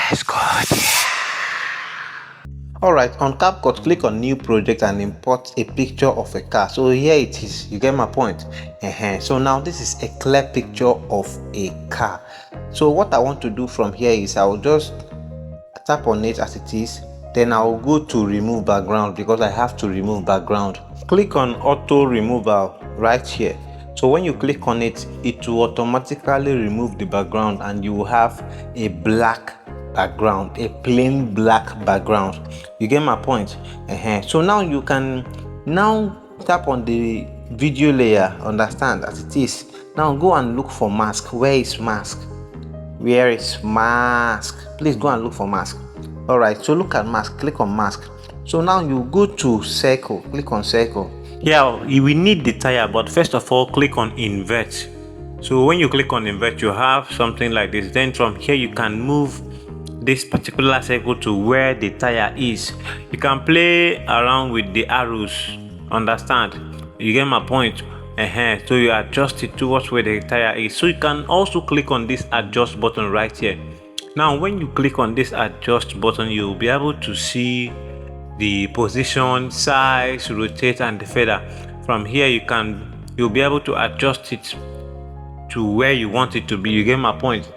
Let's go. Alright, on Capcut, click on new project and import a picture of a car. So here it is, you get my point. So now this is a clear picture of a car. So what I want to do from here is I'll just tap on it as it is, then I'll go to remove background because I have to remove background. Click on auto removal right here. So when you click on it, it will automatically remove the background and you will have a black background, a plain black background. You get my point? So now you can tap on the video layer, understand, as it is. Now go and look for mask. Where is mask? Where is mask? Please go and look for mask. Alright, so look at mask, click on mask. So now you go to circle, click on circle. Yeah, we need the tire, but first of all click on invert. So when you click on invert, you have something like this. Then from here you can move this particular circle to where the tire is. You can play around with the arrows, understand? You get my point? So you adjust it towards where the tire is. So you can also click on this adjust button right here. Now when you click on this adjust button, you'll be able to see the position, size, rotate and the feather. From here you'll be able to adjust it to where you want it to be. You get my point?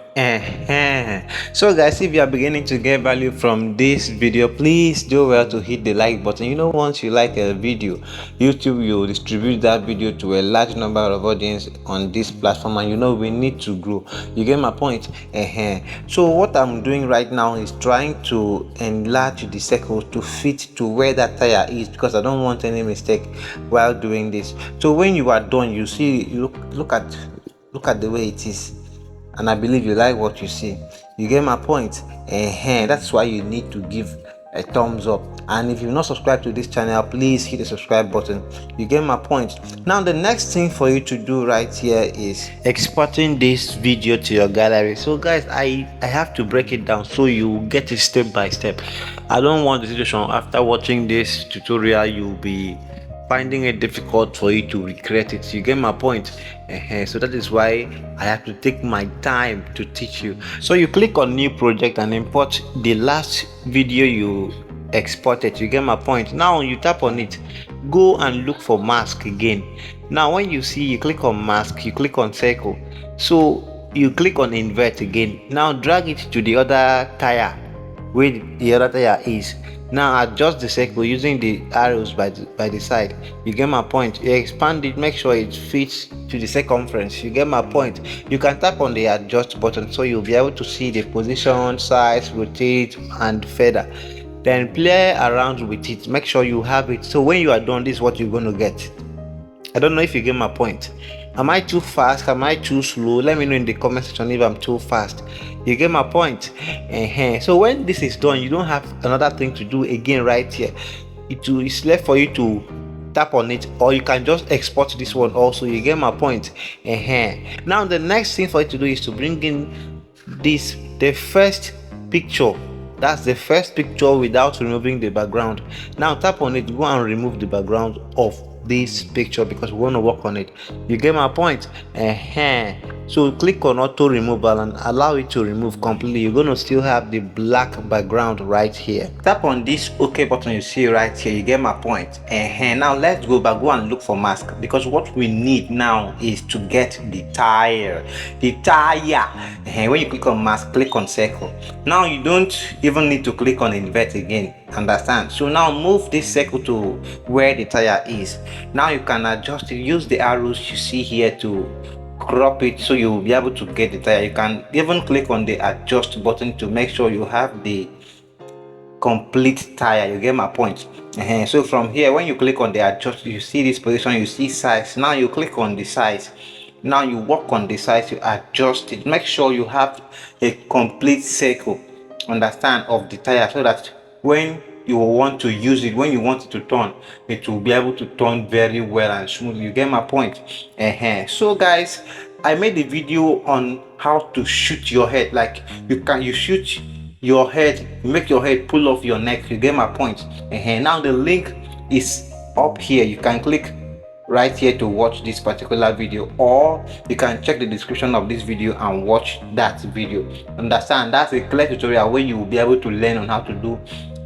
So guys, if you are beginning to get value from this video, please do well to hit the like button. You know, once you like a video, YouTube will distribute that video to a large number of audience on this platform, and you know we need to grow. You get my point? So what I'm doing right now is trying to enlarge the circle to fit to where that tire is, because I don't want any mistake while doing this. So when you are done, you see, look at the way it is, and I believe you like what you see. You get my point? That's why you need to give a thumbs up, and if you've not subscribed to this channel, please hit the subscribe button. You get my point? Now the next thing for you to do right here is exporting this video to your gallery. So guys, I have to break it down so you get it step by step. I don't want the situation after watching this tutorial you'll be finding it difficult for you to recreate it. You get my point? So that is why I have to take my time to teach you. So you click on new project and import the last video you exported. You get my point? Now you tap on it, go and look for mask again. Now when you see, you click on mask, you click on circle, so you click on invert again. Now drag it to the other tire where the other tire is. Now adjust the circle using the arrows by the side. You get my point? You expand it, make sure it fits to the circumference. You get my point? You can tap on the adjust button so you'll be able to see the position, size, rotate and feather. Then play around with it, make sure you have it. So when you are done, this is what you're going to get. I don't know if you get my point. Am I too fast? Am I too slow? Let me know in the comment section if I'm too fast. You get my point? So when this is done, you don't have another thing to do again right here. It's left for you to tap on it, or you can just export this one also. You get my point? Now the next thing for you to do is to bring in the first picture. That's the first picture without removing the background. Now tap on it, go and remove the background of this picture because we want to work on it. You get my point? So click on auto removal and allow it to remove completely. You're going to still have the black background right here. Tap on this OK button you see right here. You get my point? Now let's go back, go and look for mask, because what we need now is to get the tire. When you click on mask, click on circle. Now you don't even need to click on invert again, understand? So now move this circle to where the tire is. Now you can adjust it, use the arrows you see here to crop it so you'll be able to get the tire. You can even click on the adjust button to make sure you have the complete tire. You get my point? So from here, when you click on the adjust, you see this position, you see size. Now you click on the size. Now you work on the size, you adjust it, make sure you have a complete circle, understand, of the tire, so that when you want to use it, when you want it to turn, it will be able to turn very well and smoothly. You get my point? So guys, I made a video on how to shoot your head. Like you shoot your head, you make your head pull off your neck. You get my point? Now the link is up here. You can click right here to watch this particular video, or you can check the description of this video and watch that video. Understand? That's a clear tutorial where you will be able to learn on how to do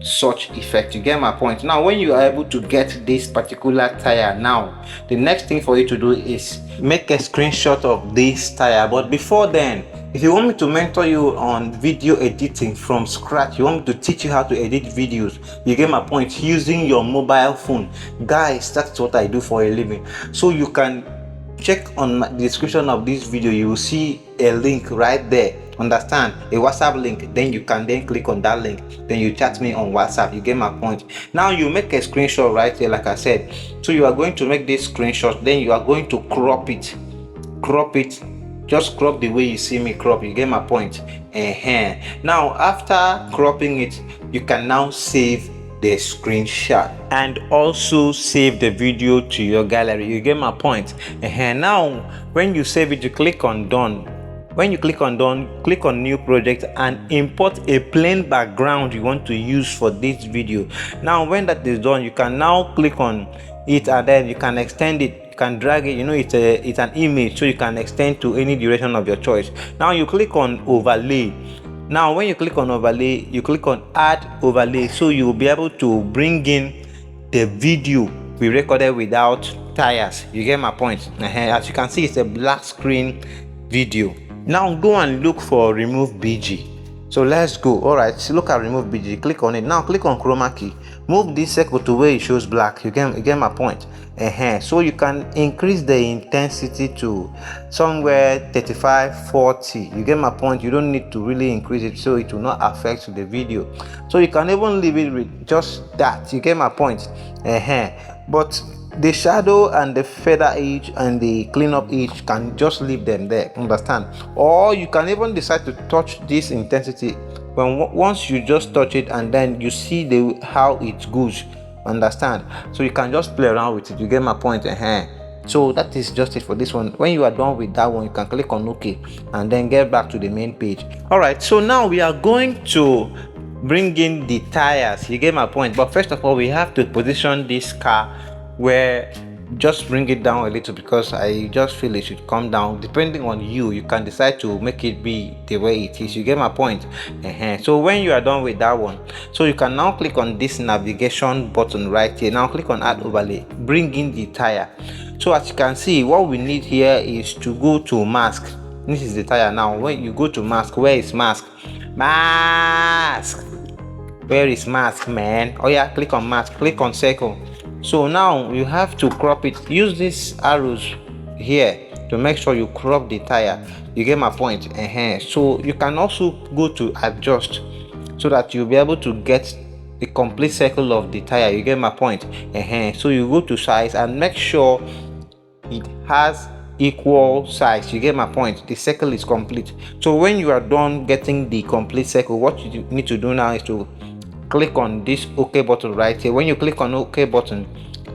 such effect. You get my point? Now when you are able to get this particular tire, now the next thing for you to do is make a screenshot of this tire. But before then, if you want me to mentor you on video editing from scratch, you want me to teach you how to edit videos, you get my point, using your mobile phone, guys, that's what I do for a living. So you can check on the description of this video, you will see a link right there. Understand? A WhatsApp link. Then you can then click on that link, then you chat me on WhatsApp. You get my point? Now you make a screenshot right here, like I said. So you are going to make this screenshot, then you are going to crop it. Just crop the way you see me crop. You get my point? Now after cropping it, you can now save the screenshot and also save the video to your gallery. You get my point? Now when you save it, you click on done. When you click on done, click on new project and import a plain background you want to use for this video. Now when that is done, you can now click on it and then you can extend it. You can drag it. You know, it's an image, so you can extend to any duration of your choice. Now you click on overlay. Now when you click on overlay, you click on add overlay, so you will be able to bring in the video we recorded without tires. You get my point? As you can see, it's a black screen video. Now go and look for remove BG. So let's go. All right, so look at remove BG, click on it. Now click on chroma key, move this circle to where it shows black. You get my point? So you can increase the intensity to somewhere 35-40. You get my point? You don't need to really increase it, so it will not affect the video. So you can even leave it with just that. You get my point? But the shadow and the feather edge and the cleanup edge, can just leave them there. Understand? Or you can even decide to touch this intensity once you just touch it and then you see how it goes. Understand? So you can just play around with it. You get my point? So that is just it for this one. When you are done with that one, you can click on OK and then get back to the main page. All right, so now we are going to bring in the tires. You get my point? But first of all, we have to position this car where, just bring it down a little, because I just feel it should come down. Depending on you, you can decide to make it be the way it is. You get my point? So when you are done with that one, so you can now click on this navigation button right here. Now click on add overlay, bring in the tire. So as you can see, what we need here is to go to mask. This is the tire. Now when you go to mask, where is mask? Where is mask, man? Oh yeah, click on mask, click on circle. So now you have to crop it. Use these arrows here to make sure you crop the tire. You get my point? So you can also go to adjust, so that you'll be able to get the complete circle of the tire. You get my point? So you go to size and make sure it has equal size. You get my point? The circle is complete. So when you are done getting the complete circle, what you need to do now is to click on this OK button right here. When you click on OK button,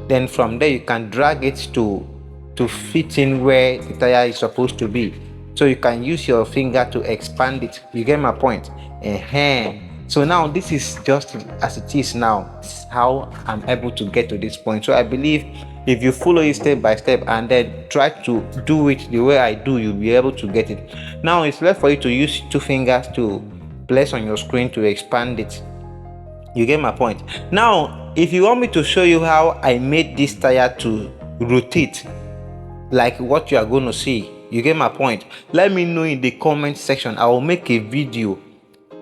then from there you can drag it to fit in where the tire is supposed to be. So you can use your finger to expand it. You get my point? So now this is just as it is now. This is how I'm able to get to this point. So I believe if you follow it step by step and then try to do it the way I do, you'll be able to get it. Now it's left for you to use two fingers to place on your screen to expand it. You get my point? Now if you want me to show you how I made this tire to rotate like what you are going to see, you get my point, let me know in the comment section. I will make a video,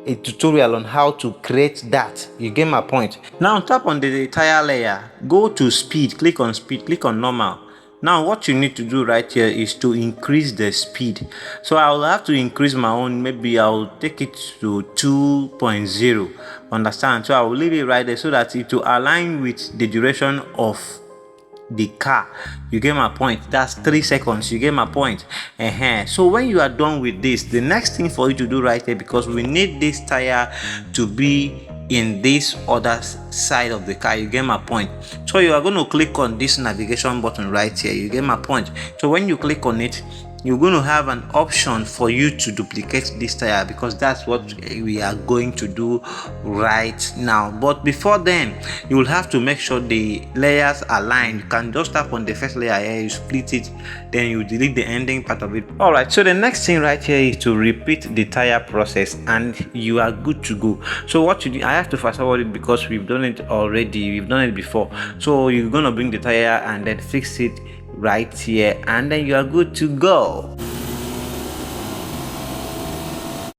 a tutorial on how to create that. You get my point? Now tap on the tire layer, go to speed, click on speed, click on normal. Now what you need to do right here is to increase the speed. So I will have to increase my own. Maybe I'll take it to 2.0. Understand? So I will leave it right there so that it will align with the duration of the car. You get my point? That's 3 seconds. You get my point? So when you are done with this, the next thing for you to do right here, because we need this tire to be in this other side of the car. You get my point? So you are going to click on this navigation button right here. You get my point? So when you click on it, you're going to have an option for you to duplicate this tire, because that's what we are going to do right now. But before then, you will have to make sure the layers align. You can just tap on the first layer here, you split it, then you delete the ending part of it. All right, so the next thing right here is to repeat the tire process and you are good to go. So what you do, I have to fast forward it because we've done it already, we've done it before. So you're gonna bring the tire and then fix it right here, and then you are good to go.